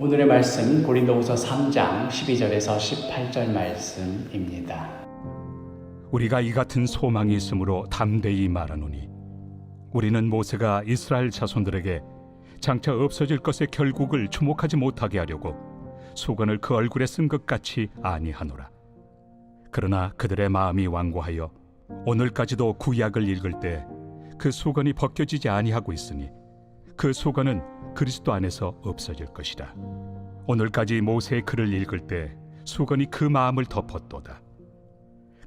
오늘의 말씀 고린도후서 3장 12절에서 18절 말씀입니다. 우리가 이 같은 소망이 있으므로 담대히 말하노니 우리는 모세가 이스라엘 자손들에게 장차 없어질 것의 결국을 주목하지 못하게 하려고 수건을 그 얼굴에 쓴 것 같이 아니하노라. 그러나 그들의 마음이 완고하여 오늘까지도 구약을 읽을 때 그 수건이 벗겨지지 아니하고 있으니 그 수건은 그리스도 안에서 없어질 것이라. 오늘까지 모세의 글을 읽을 때 수건이 그 마음을 덮었도다.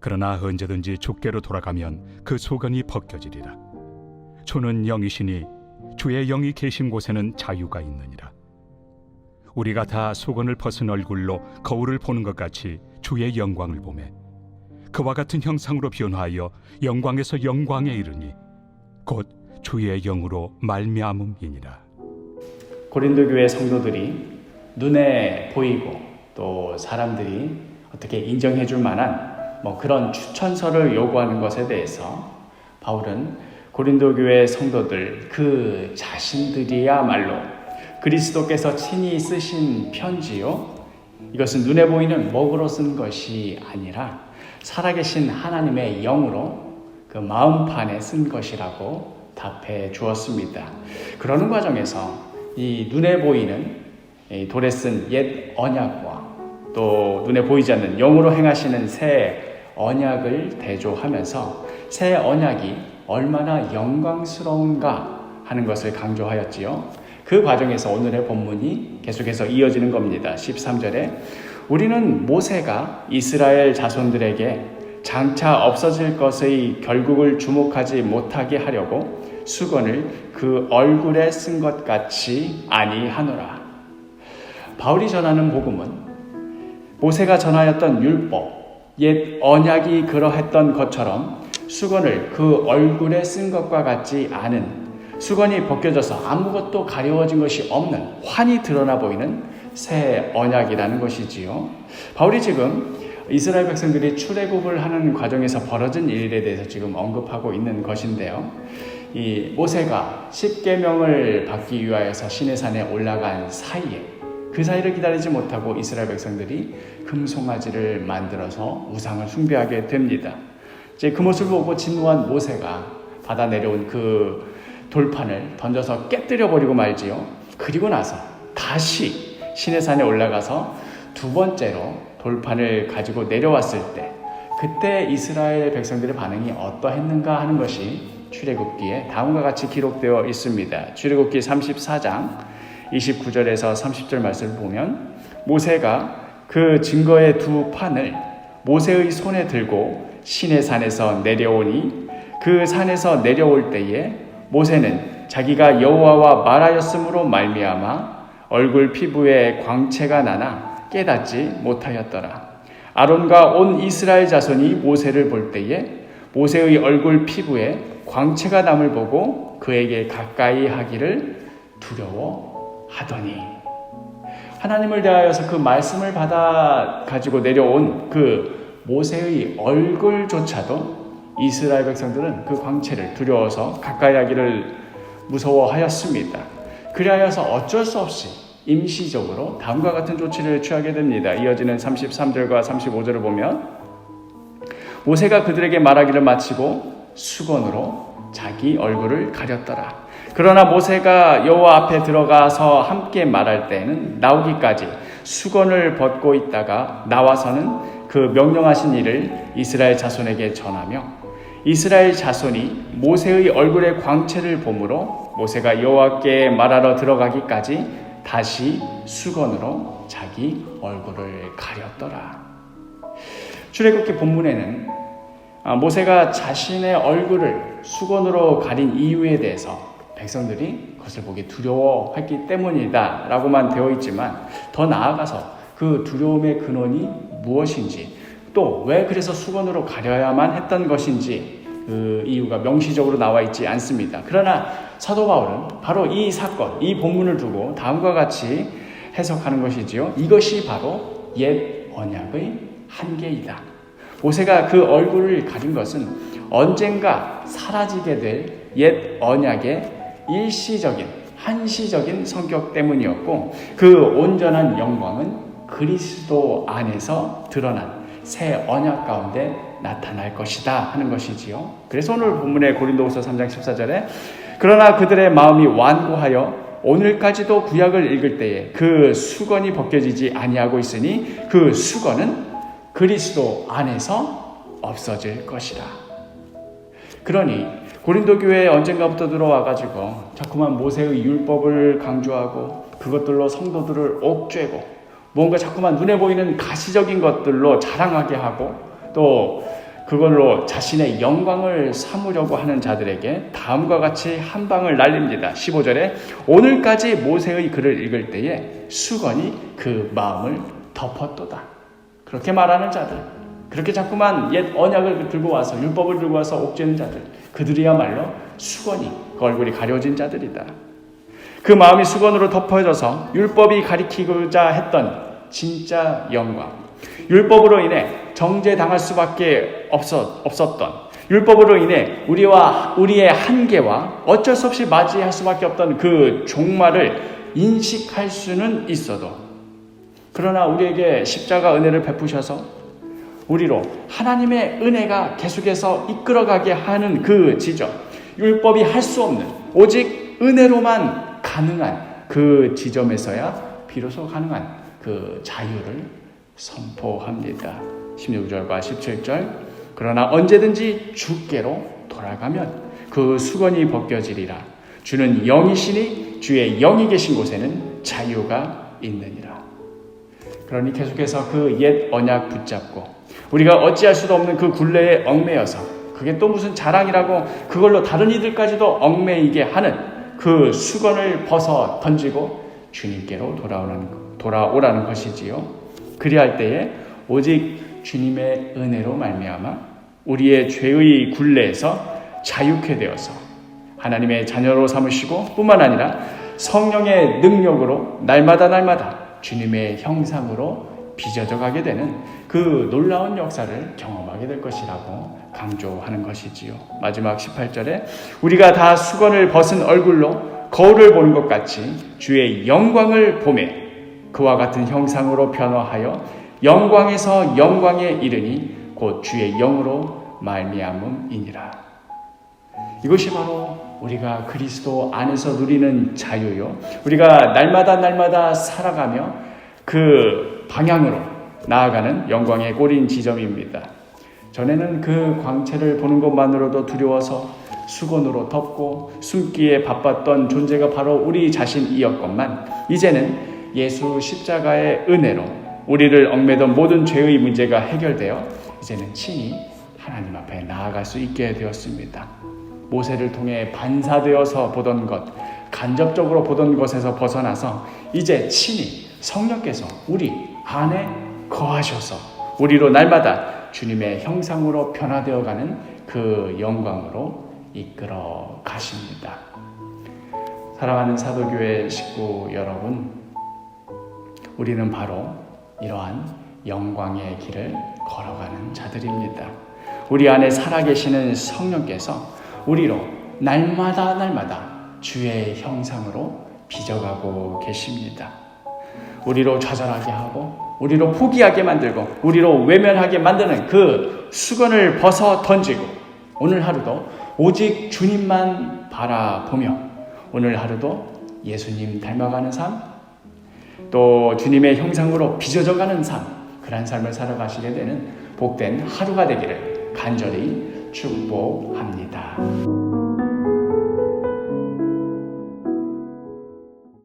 그러나 언제든지 주께로 돌아가면 그 수건이 벗겨지리라. 주는 영이시니 주의 영이 계신 곳에는 자유가 있느니라. 우리가 다 수건을 벗은 얼굴로 거울을 보는 것 같이 주의 영광을 보매 그와 같은 형상으로 변화하여 영광에서 영광에 이르니 곧 주의 영으로 말미암음이니라. 고린도 교회 성도들이 눈에 보이고 또 사람들이 어떻게 인정해 줄 만한 그런 추천서를 요구하는 것에 대해서 바울은 고린도 교회 성도들 그 자신들이야말로 그리스도께서 친히 쓰신 편지요, 이것은 눈에 보이는 먹으로 쓴 것이 아니라 살아계신 하나님의 영으로 그 마음판에 쓴 것이라고 답해 주었습니다. 그러는 과정에서 이 눈에 보이는 돌에 쓴 옛 언약과 또 눈에 보이지 않는 영으로 행하시는 새 언약을 대조하면서 새 언약이 얼마나 영광스러운가 하는 것을 강조하였지요. 그 과정에서 오늘의 본문이 계속해서 이어지는 겁니다. 13절에 우리는 모세가 이스라엘 자손들에게 장차 없어질 것의 결국을 주목하지 못하게 하려고 수건을 그 얼굴에 쓴 것 같이 아니하노라. 바울이 전하는 복음은 모세가 전하였던 율법, 옛 언약이 그러했던 것처럼 수건을 그 얼굴에 쓴 것과 같지 않은, 수건이 벗겨져서 아무것도 가려워진 것이 없는, 환히 드러나 보이는 새 언약이라는 것이지요. 바울이 지금 이스라엘 백성들이 출애굽을 하는 과정에서 벌어진 일에 대해서 지금 언급하고 있는 것인데요. 이 모세가 십계명을 받기 위하여서 시내산에 올라간 사이에, 그 사이를 기다리지 못하고 이스라엘 백성들이 금송아지를 만들어서 우상을 숭배하게 됩니다. 이제 그 모습을 보고 진노한 모세가 받아 내려온 그 돌판을 던져서 깨뜨려 버리고 말지요. 그리고 나서 다시 시내산에 올라가서 두 번째로 돌판을 가지고 내려왔을 때 그때 이스라엘 백성들의 반응이 어떠했는가 하는 것이 출애굽기에 다음과 같이 기록되어 있습니다. 출애굽기 34장 29절에서 30절 말씀을 보면 모세가 그 증거의 두 판을 모세의 손에 들고 시내산에서 내려오니 그 산에서 내려올 때에 모세는 자기가 여호와와 말하였으므로 말미암아 얼굴 피부에 광채가 나나 깨닫지 못하였더라. 아론과 온 이스라엘 자손이 모세를 볼 때에 모세의 얼굴 피부에 광채가 남을 보고 그에게 가까이 하기를 두려워하더니, 하나님을 대하여서 그 말씀을 받아 가지고 내려온 그 모세의 얼굴조차도 이스라엘 백성들은 그 광채를 두려워서 가까이 하기를 무서워하였습니다. 그리하여서 어쩔 수 없이 임시적으로 다음과 같은 조치를 취하게 됩니다. 이어지는 33절과 35절을 보면 모세가 그들에게 말하기를 마치고 수건으로 자기 얼굴을 가렸더라. 그러나 모세가 여호와 앞에 들어가서 함께 말할 때에는 나오기까지 수건을 벗고 있다가 나와서는 그 명령하신 일을 이스라엘 자손에게 전하며 이스라엘 자손이 모세의 얼굴의 광채를 보므로 모세가 여호와께 말하러 들어가기까지 다시 수건으로 자기 얼굴을 가렸더라. 출애굽기 본문에는 모세가 자신의 얼굴을 수건으로 가린 이유에 대해서 백성들이 그것을 보기 두려워했기 때문이다 라고만 되어 있지만, 더 나아가서 그 두려움의 근원이 무엇인지, 또 왜 그래서 수건으로 가려야만 했던 것인지 그 이유가 명시적으로 나와 있지 않습니다. 그러나 사도 바울은 바로 이 사건, 이 본문을 두고 다음과 같이 해석하는 것이지요. 이것이 바로 옛 언약의 한계이다. 모세가 그 얼굴을 가린 것은 언젠가 사라지게 될 옛 언약의 일시적인 한시적인 성격 때문이었고 그 온전한 영광은 그리스도 안에서 드러난 새 언약 가운데 나타날 것이다 하는 것이지요. 그래서 오늘 본문의 고린도후서 3장 14절에 그러나 그들의 마음이 완고하여 오늘까지도 구약을 읽을 때에 그 수건이 벗겨지지 아니하고 있으니 그 수건은 그리스도 안에서 없어질 것이라. 그러니 고린도 교회에 언젠가부터 들어와가지고 자꾸만 모세의 율법을 강조하고 그것들로 성도들을 옥죄고 뭔가 자꾸만 눈에 보이는 가시적인 것들로 자랑하게 하고 또 그걸로 자신의 영광을 삼으려고 하는 자들에게 다음과 같이 한 방을 날립니다. 15절에 오늘까지 모세의 글을 읽을 때에 수건이 그 마음을 덮었도다. 그렇게 말하는 자들, 그렇게 자꾸만 옛 언약을 들고 와서 율법을 들고 와서 옥죄는 자들, 그들이야말로 수건이 그 얼굴이 가려진 자들이다. 그 마음이 수건으로 덮어져서 율법이 가리키고자 했던 진짜 영광, 율법으로 인해 정죄당할 수밖에 없었던, 율법으로 인해 우리의 한계와 어쩔 수 없이 맞이할 수밖에 없던 그 종말을 인식할 수는 있어도, 그러나 우리에게 십자가 은혜를 베푸셔서 우리로 하나님의 은혜가 계속해서 이끌어가게 하는 그 지점, 율법이 할 수 없는 오직 은혜로만 가능한 그 지점에서야 비로소 가능한 그 자유를 선포합니다. 16절과 17절 그러나 언제든지 주께로 돌아가면 그 수건이 벗겨지리라. 주는 영이시니 주의 영이 계신 곳에는 자유가 있느니라. 그러니 계속해서 그 옛 언약 붙잡고 우리가 어찌할 수도 없는 그 굴레에 얽매여서 그게 또 무슨 자랑이라고 그걸로 다른 이들까지도 얽매이게 하는 그 수건을 벗어 던지고 주님께로 돌아오라는 것이지요. 그리할 때에 오직 주님의 은혜로 말미암아 우리의 죄의 굴레에서 자유케 되어서 하나님의 자녀로 삼으시고 뿐만 아니라 성령의 능력으로 날마다 주님의 형상으로 빚어져 가게 되는 그 놀라운 역사를 경험하게 될 것이라고 강조하는 것이지요. 마지막 18절에 우리가 다 수건을 벗은 얼굴로 거울을 보는 것 같이 주의 영광을 보매 그와 같은 형상으로 변화하여 영광에서 영광에 이르니 곧 주의 영으로 말미암음이니라. 이것이 바로 우리가 그리스도 안에서 누리는 자유요, 우리가 날마다 살아가며 그 방향으로 나아가는 영광의 꼬린 지점입니다. 전에는 그 광채를 보는 것만으로도 두려워서 수건으로 덮고 숨기에 바빴던 존재가 바로 우리 자신이었건만 이제는 예수 십자가의 은혜로 우리를 얽매던 모든 죄의 문제가 해결되어 이제는 친히 하나님 앞에 나아갈 수 있게 되었습니다. 모세를 통해 반사되어서 보던 것, 간접적으로 보던 것에서 벗어나서 이제 친히 성령께서 우리 안에 거하셔서 우리로 날마다 주님의 형상으로 변화되어가는 그 영광으로 이끌어 가십니다. 사랑하는 사도교회 식구 여러분, 우리는 바로 이러한 영광의 길을 걸어가는 자들입니다. 우리 안에 살아계시는 성령께서 우리로 날마다 주의 형상으로 빚어가고 계십니다. 우리로 좌절하게 하고 우리로 포기하게 만들고 우리로 외면하게 만드는 그 수건을 벗어 던지고 오늘 하루도 오직 주님만 바라보며 오늘 하루도 예수님 닮아가는 삶, 또 주님의 형상으로 빚어져가는 삶, 그런 삶을 살아가시게 되는 복된 하루가 되기를 간절히 축복합니다.